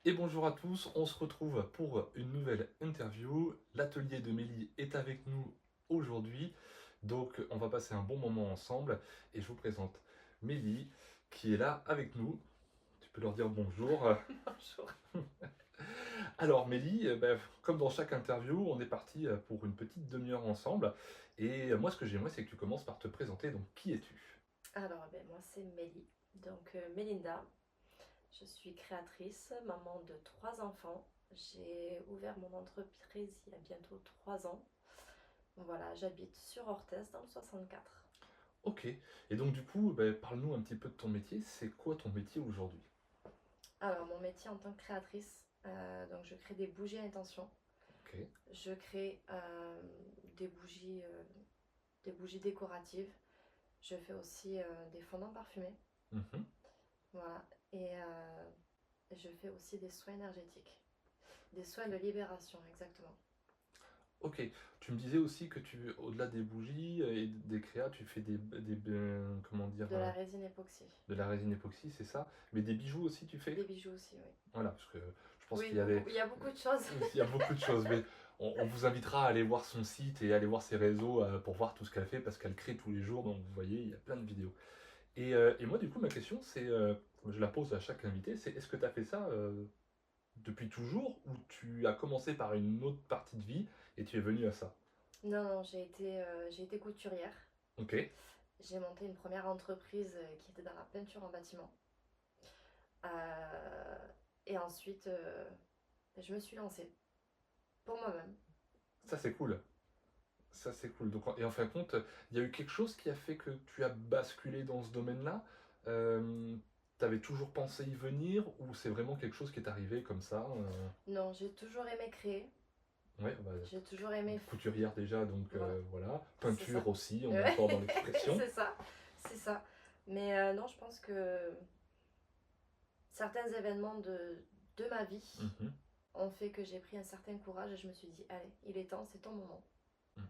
Et bonjour à tous, on se retrouve pour une nouvelle interview. L'atelier de Mélie est avec nous aujourd'hui, donc on va passer un bon moment ensemble et je vous présente Mélie qui est là avec nous. Tu peux leur dire bonjour. Bonjour. Alors Mélie, comme dans chaque interview, on est parti pour une petite demi-heure ensemble et moi ce que j'aimerais c'est que tu commences par te présenter, donc qui es-tu? Alors, moi c'est Mélie, donc Mélinda. Je suis créatrice, maman de 3 enfants. J'ai ouvert mon entreprise il y a bientôt 3 ans. Voilà, j'habite sur Orthez dans le 64. Ok, et donc du coup, parle-nous un petit peu de ton métier, c'est quoi ton métier aujourd'hui? Alors, mon métier en tant que créatrice, donc je crée des bougies à intention. Ok. Je crée des bougies décoratives. Je fais aussi des fondants parfumés. Mhm. Voilà, et je fais aussi des soins énergétiques. Des soins de libération, exactement. Ok, tu me disais aussi que au-delà des bougies et des créas, tu fais comment dire, De la résine époxy. de la résine époxy, c'est ça? Mais des bijoux aussi, tu fais? Des bijoux aussi, oui. Voilà, parce que je pense Oui, qu'il y a il y a beaucoup de choses. il y a beaucoup de choses, mais on vous invitera à aller voir son site et aller voir ses réseaux pour voir tout ce qu'elle fait, parce qu'elle crée tous les jours, donc vous voyez, il y a plein de vidéos. Et moi, du coup, ma question, c'est, je la pose à chaque invité, c'est est-ce que tu as fait ça depuis toujours, ou tu as commencé par une autre partie de vie et tu es venu à ça? Non, non, j'ai été couturière. Ok. J'ai monté une première entreprise qui était dans la peinture en bâtiment. Euh, et ensuite, je me suis lancée pour moi-même. Ça, c'est cool. Ça, c'est cool. Donc, et en fin de compte, il y a eu quelque chose qui a fait que tu as basculé dans ce domaine-là. T'avais toujours pensé y venir ou c'est vraiment quelque chose qui est arrivé comme ça Non, j'ai toujours aimé créer. Ouais, J'ai toujours aimé. couturière déjà, donc Voilà, voilà. c'est Peinture ça. aussi, on est Ouais, encore dans l'expression. c'est ça, c'est ça. Mais non, je pense que certains événements de ma vie Mhm. ont fait que j'ai pris un certain courage et je me suis dit, allez, il est temps, c'est ton moment. Mhm.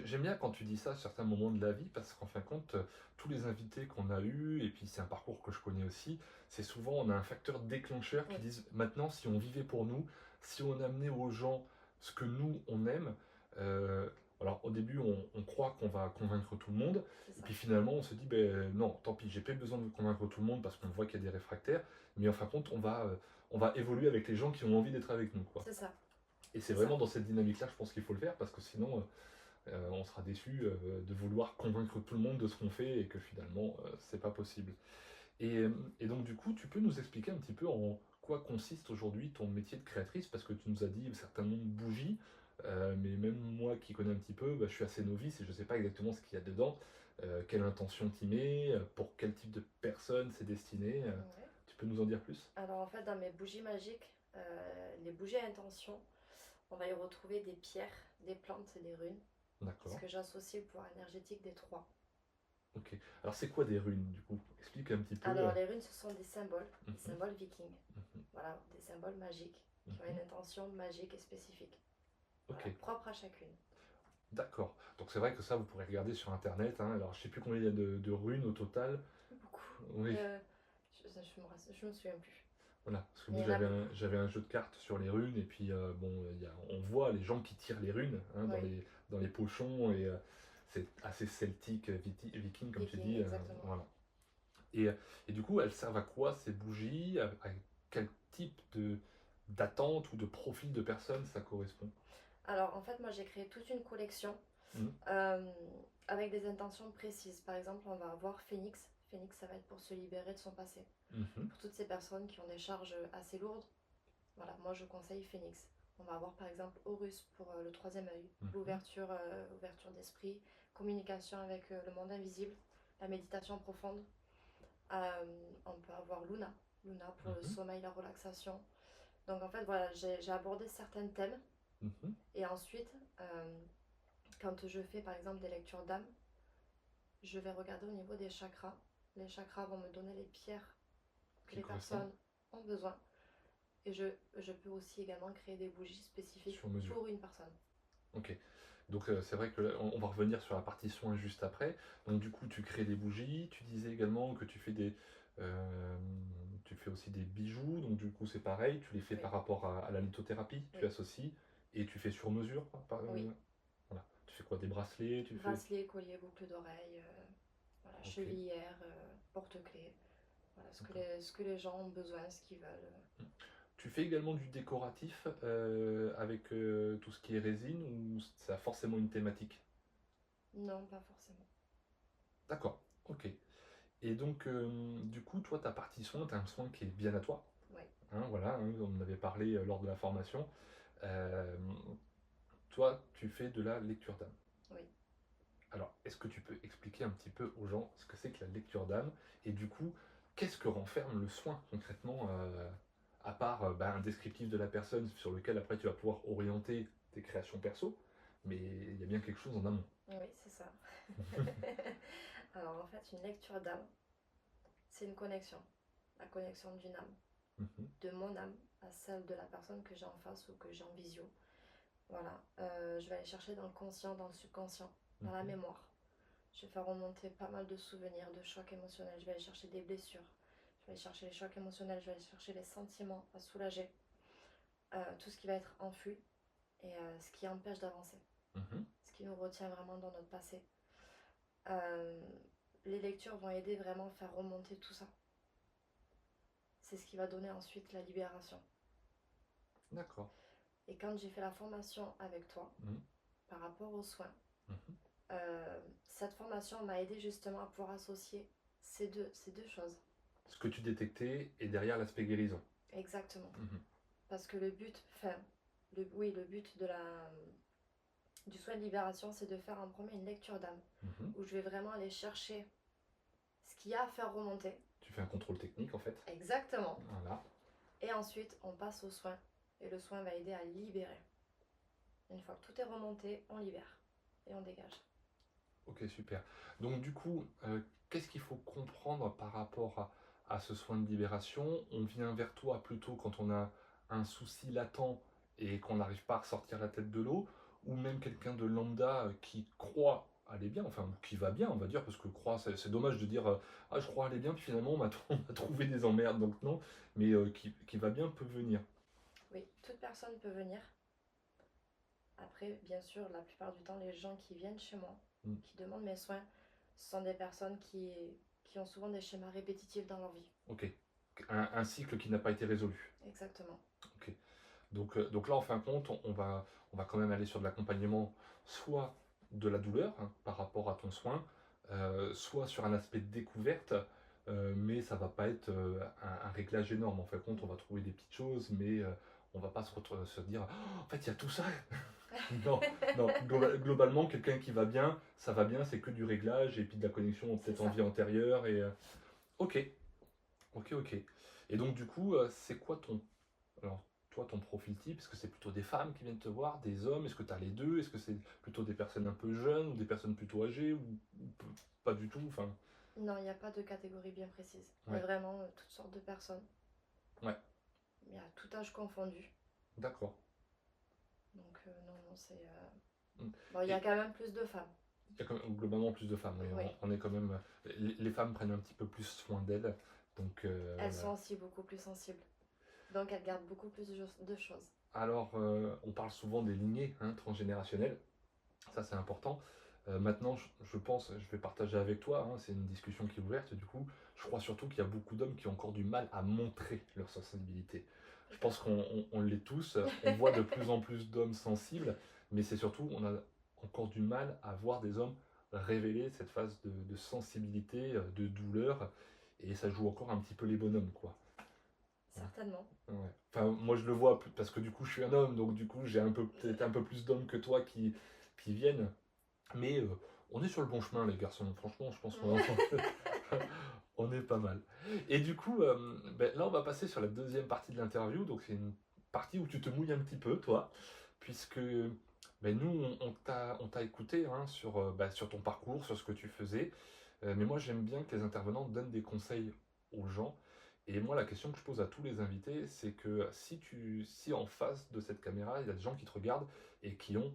J'aime bien quand tu dis ça à certains moments de la vie parce qu'en fin de compte, tous les invités qu'on a eus, et puis c'est un parcours que je connais aussi, c'est souvent on a un facteur déclencheur qui Oui, disent maintenant si on vivait pour nous, si on amenait aux gens ce que nous on aime, euh, alors au début on croit qu'on va convaincre tout le monde, c'est et ça, puis finalement on se dit ben non, tant pis, j'ai pas besoin de convaincre tout le monde parce qu'on voit qu'il y a des réfractaires, mais en fin de compte on va évoluer avec les gens qui ont envie d'être avec nous, quoi. c'est ça, Et c'est c'est vraiment ça. dans cette dynamique-là, je pense qu'il faut le faire parce que sinon on sera déçu de vouloir convaincre tout le monde de ce qu'on fait et que finalement c'est pas possible. Et donc du coup, tu peux nous expliquer un petit peu en quoi consiste aujourd'hui ton métier de créatrice, parce que tu nous as dit un certain nombre de bougies, mais même moi qui connais un petit peu, je suis assez novice et je ne sais pas exactement ce qu'il y a dedans, quelle intention tu mets, pour quel type de personne c'est destiné. Ouais. Tu peux nous en dire plus? Alors en fait, dans mes bougies magiques, les bougies à intention, on va y retrouver des pierres, des plantes et des runes, parce D'accord. que j'associe le pouvoir énergétique des trois. Ok. Alors c'est quoi des runes du coup? Explique un petit peu. Alors les runes, ce sont des Mhm, symboles vikings, mhm, voilà, des symboles magiques, qui ont une mhm. intention magique et spécifique, Ok. voilà, propre à chacune. D'accord. Donc c'est vrai que ça, vous pourrez regarder sur Internet, hein. Alors je sais plus combien il y a de runes au total. Beaucoup. Oui, Euh, je me souviens plus. voilà. Parce que Mais moi il y en a beaucoup. j'avais un jeu de cartes sur les runes et puis bon, on voit les gens qui tirent les runes hein, Oui, dans les pochons et c'est assez celtique, viking comme tu viking, dis. exactement. Voilà. Et, euh, et du coup, elles servent à quoi ces bougies? À quel type de d'attente ou de profil de personne ça correspond? Alors en fait, moi j'ai créé toute une collection Mhm, euh, avec des intentions précises. Par exemple, on va avoir Phoenix. Phoenix, ça va être pour se libérer de son passé. mhm, Pour toutes ces personnes qui ont des charges assez lourdes, voilà, moi je conseille Phoenix. On va avoir par exemple Horus pour le troisième œil, mhm, l'ouverture ouverture d'esprit, communication avec le monde invisible, la méditation profonde. On peut avoir Luna, Luna pour le mhm, sommeil, la relaxation. Donc en fait, voilà, j'ai abordé certains thèmes. mhm. Et ensuite, quand je fais par exemple des lectures d'âme, je vais regarder au niveau des chakras. Les chakras vont me donner les pierres que Qui les correspond personnes ont besoin. Et je peux aussi également créer des bougies spécifiques sur mesure. pour une personne. Ok. Donc c'est vrai que là, on va revenir sur la partie soins juste après. Donc du coup, tu crées des bougies. Tu disais également que tu fais des, euh, tu fais aussi des bijoux, donc du coup c'est pareil, tu les fais Oui, par rapport à la lithothérapie, tu oui, associes, et tu fais sur mesure, oui. voilà. Tu fais quoi, des bracelets, tu fais... Bracelet, collier, boucle d'oreille, voilà, Ok, chevilière, porte-clés. Voilà, d'accord. ce que les gens ont besoin, ce qu'ils veulent. Tu fais également du décoratif avec tout ce qui est résine, ou ça a forcément une thématique? Non, pas forcément. D'accord, ok. Et donc, du coup, toi, ta partie soin, tu as un soin qui est bien à toi, Oui, hein, voilà, hein, on en avait parlé lors de la formation. Euh, Toi, tu fais de la lecture d'âme. oui. Alors, est-ce que tu peux expliquer un petit peu aux gens ce que c'est que la lecture d'âme et du coup, qu'est-ce que renferme le soin concrètement, à part un descriptif de la personne sur lequel après tu vas pouvoir orienter tes créations perso, mais il y a bien quelque chose en amont. Oui, c'est ça. Alors en fait, une lecture d'âme, c'est une connexion. La connexion d'une âme. Mhm, De mon âme à celle de la personne que j'ai en face ou que j'ai en visio. Voilà. Je vais aller chercher dans le conscient, dans le subconscient, dans la mhm, mémoire. Je vais faire remonter pas mal de souvenirs, de chocs émotionnels. Je vais aller chercher des blessures. Je vais aller chercher les chocs émotionnels. Je vais aller chercher les sentiments à soulager. Tout ce qui va être enfui et ce qui empêche d'avancer. mhm. Ce qui nous retient vraiment dans notre passé. Euh, les lectures vont aider vraiment à faire remonter tout ça. C'est ce qui va donner ensuite la libération. D'accord. Et quand j'ai fait la formation avec toi, Mhm, par rapport aux soins, mhm. cette formation m'a aidé justement à pouvoir associer ces deux choses. Ce que tu détectais et derrière l'aspect guérison. Exactement. Mhm, Parce que le but, enfin, oui, le but du soin de libération, c'est de faire en premier une lecture d'âme, mhm. où je vais vraiment aller chercher ce qu'il y a à faire remonter. Tu fais un contrôle technique en fait. Exactement. Voilà. Et ensuite, on passe au soin. Et le soin va aider à libérer. Une fois que tout est remonté, on libère. Et on dégage. Ok, super. Donc du coup, qu'est-ce qu'il faut comprendre par rapport à ce soin de libération? On vient vers toi plutôt quand on a un souci latent et qu'on n'arrive pas à ressortir la tête de l'eau, ou même quelqu'un de lambda qui croit aller bien, enfin qui va bien, on va dire, parce que croire, c'est dommage de dire ah je crois aller bien, puis finalement on m'a trouvé des emmerdes, donc non, mais qui va bien peut venir. Oui, toute personne peut venir. Après, bien sûr, la plupart du temps, les gens qui viennent chez moi, Mm. qui demandent mes soins, ce sont des personnes qui ont souvent des schémas répétitifs dans leur vie. Ok. Un cycle qui n'a pas été résolu. Exactement. Ok. Donc là, en fin de compte, on va quand même aller sur de l'accompagnement, soit de la douleur hein, par rapport à ton soin, soit sur un aspect de découverte, mais ça va pas être un réglage énorme. En fin de compte, on va trouver des petites choses, mais on va pas se dire, oh, en fait, il y a tout ça. Non, non. Globalement, quelqu'un qui va bien, ça va bien, c'est que du réglage et puis de la connexion C'est peut-être en ça. vie antérieure. Ok, ok, ok. Et donc, du coup, c'est quoi alors, toi, ton profil type, est-ce que c'est plutôt des femmes qui viennent te voir, des hommes? Est-ce que tu as les deux? Est-ce que c'est plutôt des personnes un peu jeunes ou des personnes plutôt âgées ou pas du tout? Enfin, Non, il n'y a pas de catégorie bien précise. Il y a ouais, vraiment toutes sortes de personnes. ouais, Il y a tout âge confondu. d'accord. Donc, non, non, c'est. Mm. Bon, il y a Et quand même plus de femmes. il y a quand même globalement plus de femmes, oui, Oui. on est quand même. Les femmes prennent un petit peu plus soin d'elles, donc Elles sont voilà. aussi beaucoup plus sensibles. Donc, elles gardent beaucoup plus de choses. Alors, on parle souvent des lignées hein, transgénérationnelles. Ça, c'est important. Maintenant, je pense, je vais partager avec toi, hein, c'est une discussion qui est ouverte, du coup, je crois surtout qu'il y a beaucoup d'hommes qui ont encore du mal à montrer leur sensibilité. Je pense Peut-être. qu'on l'est tous, on voit de plus en plus d'hommes sensibles, mais c'est surtout, on a encore du mal à voir des hommes révéler cette phase de sensibilité, de douleur, et ça joue encore un petit peu les bonhommes, quoi. Hein. Certainement. Ouais. Enfin, moi je le vois parce que du coup je suis un homme, donc du coup j'ai peut-être un peu plus d'hommes que toi qui viennent. Mais on est sur le bon chemin, les garçons. Franchement, je pense qu'on on est pas mal. Et du coup, là, on va passer sur la deuxième partie de l'interview. Donc, c'est une partie où tu te mouilles un petit peu, toi, puisque nous, on t'a écouté hein, sur ton parcours, sur ce que tu faisais. Mais moi, j'aime bien que les intervenants donnent des conseils aux gens. Et moi, la question que je pose à tous les invités, c'est que si en face de cette caméra, il y a des gens qui te regardent et qui ont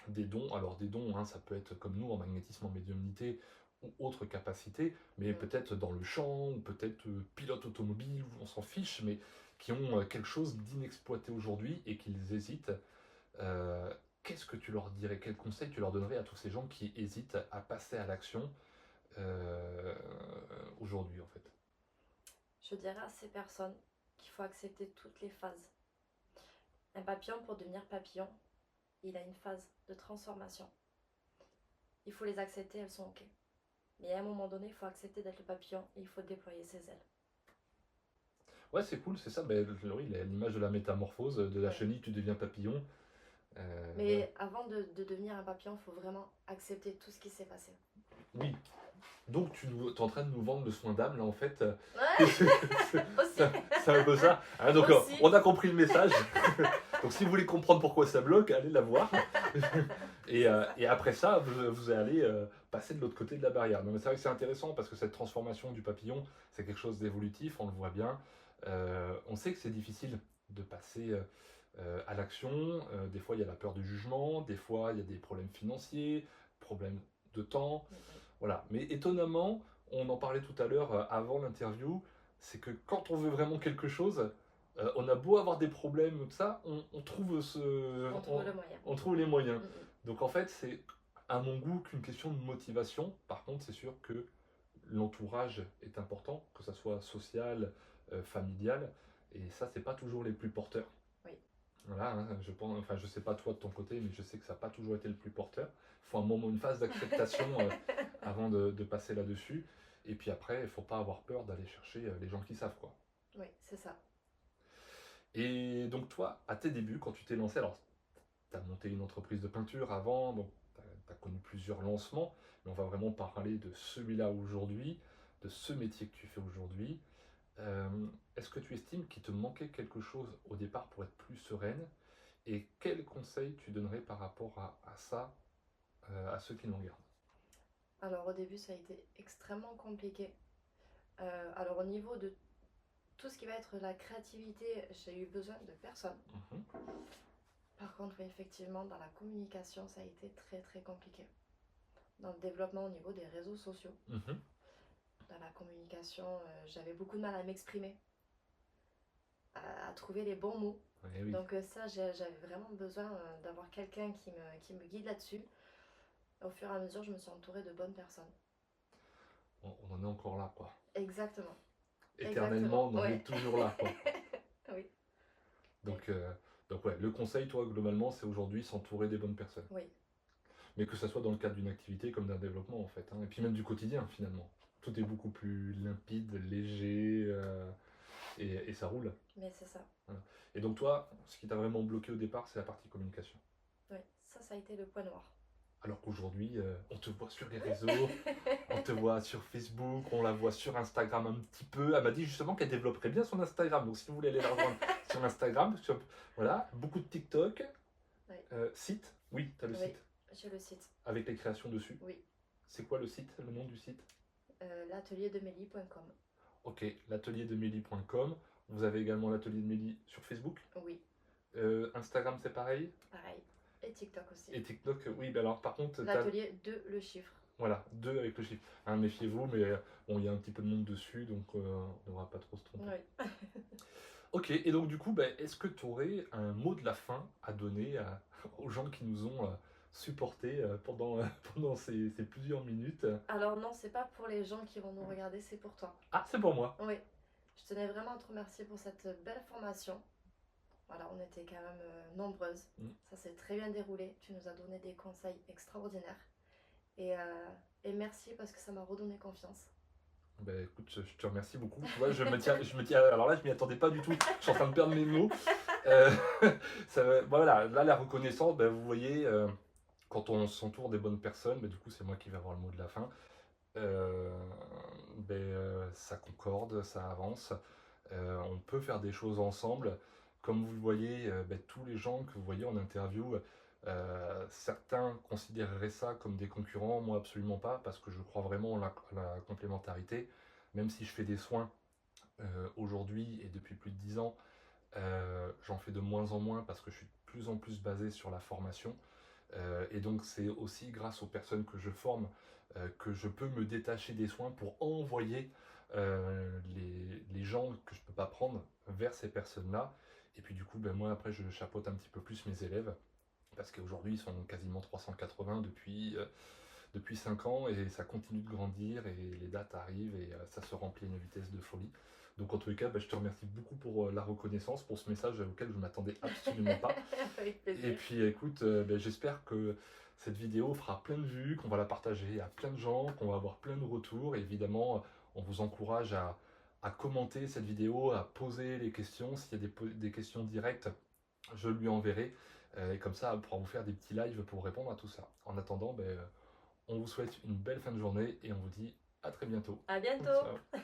des dons. Alors des dons, hein, ça peut être comme nous en magnétisme, en médiumnité, ou autre capacité, mais peut-être dans le champ, ou peut-être pilote automobile, ou on s'en fiche, mais qui ont quelque chose d'inexploité aujourd'hui et qu'ils hésitent. Euh, Qu'est-ce que tu leur dirais? Quel conseil tu leur donnerais à tous ces gens qui hésitent à passer à l'action euh, aujourd'hui en fait? Je dirais à ces personnes qu'il faut accepter toutes les phases. Un papillon, pour devenir papillon, il a une phase de transformation. Il faut les accepter, elles sont OK. Mais à un moment donné, il faut accepter d'être le papillon et il faut déployer ses ailes. Ouais, c'est cool, c'est ça. Ben, oui, l'image de la métamorphose, de la Ouais. chenille, tu deviens papillon. Ouais. Mais avant de devenir un papillon, il faut vraiment accepter tout ce qui s'est passé. Oui. Donc tu es en train de nous vendre le soin d'âme là en fait. Ouais, C'est aussi. c'est un peu ça. Hein, donc Aussi. on a compris le message. Donc si vous voulez comprendre pourquoi ça bloque, allez la voir. Et après ça, vous allez passer de l'autre côté de la barrière. Non, mais c'est vrai que c'est intéressant parce que cette transformation du papillon, c'est quelque chose d'évolutif, on le voit bien. On sait que c'est difficile de passer à l'action. Des fois, il y a la peur du jugement, des fois, il y a des problèmes financiers, problèmes de temps. Voilà. Mais étonnamment, on en parlait tout à l'heure avant l'interview, c'est que quand on veut vraiment quelque chose, on a beau avoir des problèmes, tout ça, on trouve On trouve le moyen. on trouve les moyens. Mm, Donc en fait, c'est à mon goût qu'une question de motivation. Par contre, c'est sûr que l'entourage est important, que ça soit social, familial, et ça, c'est pas toujours les plus porteurs. Oui. Voilà, hein, je pense, enfin, je sais pas toi de ton côté, mais je sais que ça n'a pas toujours été le plus porteur. Il faut un moment, une phase d'acceptation avant de passer là-dessus. Et puis après, il faut pas avoir peur d'aller chercher les gens qui savent quoi. Oui, c'est ça. Et donc toi, à tes débuts, quand tu t'es lancé, alors tu as monté une entreprise de peinture avant, donc tu as connu plusieurs lancements, mais on va vraiment parler de celui-là aujourd'hui, de ce métier que tu fais aujourd'hui. Euh, Est-ce que tu estimes qu'il te manquait quelque chose au départ pour être plus sereine? Et quels conseils tu donnerais par rapport à ça à ceux qui nous regardent? Alors au début, ça a été extrêmement compliqué. Alors au niveau de tout ce qui va être la créativité, j'ai eu besoin de personne. Mhm. Par contre, oui, effectivement, dans la communication, ça a été très très compliqué. Dans le développement au niveau des réseaux sociaux, Mhm. dans la communication, j'avais beaucoup de mal à m'exprimer, à trouver les bons mots. Ouais, oui, Donc ça, j'avais vraiment besoin d'avoir quelqu'un qui me guide là-dessus. Au fur et à mesure, je me suis entourée de bonnes personnes. on en est encore là, quoi. Exactement. Éternellement, Exactement, on en est ouais. toujours là, quoi. Oui, Donc, donc ouais, le conseil, toi, globalement, c'est aujourd'hui s'entourer des bonnes personnes. oui, Mais que ça soit dans le cadre d'une activité comme d'un développement, en fait. Hein. Et puis même du quotidien, finalement. Tout est beaucoup plus limpide, léger, et ça roule. mais c'est ça. Voilà. Et donc toi, ce qui t'a vraiment bloqué au départ, c'est la partie communication. Oui, ça a été le point noir. Alors qu'aujourd'hui, on te voit sur les Oui. réseaux, on te voit sur Facebook, on la voit sur Instagram un petit peu. Elle m'a dit justement qu'elle développerait bien son Instagram. Donc si vous voulez aller la rejoindre sur Instagram, voilà, beaucoup de TikTok, Oui. Site, oui, tu as le Oui, site, j'ai le site. avec les créations dessus. Oui, C'est quoi le site, le nom du site? l'atelierdemélie.com. Ok, l'atelierdemélie.com. Vous avez également l'atelier de Mélie sur Facebook. Oui, Instagram, c'est pareil. pareil. Et TikTok aussi. Et TikTok, oui, ben alors par contre, L'atelier de le chiffre. voilà, 2 avec le chiffre. Hein, méfiez-vous, mais bon, il y a un petit peu de monde dessus, donc on ne devra pas trop se tromper. Oui. Ok, et donc du coup, ben, est-ce que tu aurais un mot de la fin à donner aux gens qui nous ont supportés pendant ces plusieurs minutes? Alors non, c'est pas pour les gens qui vont nous regarder, c'est pour toi. Ah, c'est pour moi. Oui, je tenais vraiment à te remercier pour cette belle formation. Voilà, on était quand même nombreuses. Mm. Ça s'est très bien déroulé. Tu nous as donné des conseils extraordinaires. Et merci parce que ça m'a redonné confiance. Ben écoute, je te remercie beaucoup. Tu vois, je me tiens. Alors là, je m'y attendais pas du tout. Je suis en train de perdre mes mots. Euh, voilà, là, la reconnaissance, ben, vous voyez, quand on s'entoure des bonnes personnes, ben, du coup, c'est moi qui vais avoir le mot de la fin. euh, Ça concorde, ça avance. On peut faire des choses ensemble. Comme vous le voyez, ben, tous les gens que vous voyez en interview, certains considéreraient ça comme des concurrents, moi absolument pas, parce que je crois vraiment en la complémentarité. Même si je fais des soins aujourd'hui et depuis plus de 10 ans, j'en fais de moins en moins parce que je suis de plus en plus basé sur la formation. Et donc c'est aussi grâce aux personnes que je forme que je peux me détacher des soins pour envoyer les gens que je ne peux pas prendre vers ces personnes-là. Et puis du coup, ben, moi après je chapeaute un petit peu plus mes élèves, parce qu'aujourd'hui ils sont quasiment 380 depuis 5 ans et ça continue de grandir et les dates arrivent et ça se remplit à une vitesse de folie. Donc en tous les cas, ben, je te remercie beaucoup pour la reconnaissance, pour ce message auquel je ne m'attendais absolument pas. Avec Et plaisir. puis écoute, ben, j'espère que cette vidéo fera plein de vues, qu'on va la partager à plein de gens, qu'on va avoir plein de retours. Et évidemment, on vous encourage à commenter cette vidéo, à poser les questions. S'il y a des questions directes, je lui enverrai. Et comme ça, on pourra vous faire des petits lives pour répondre à tout ça. En attendant, ben, on vous souhaite une belle fin de journée et on vous dit à très bientôt. À bientôt! Ciao.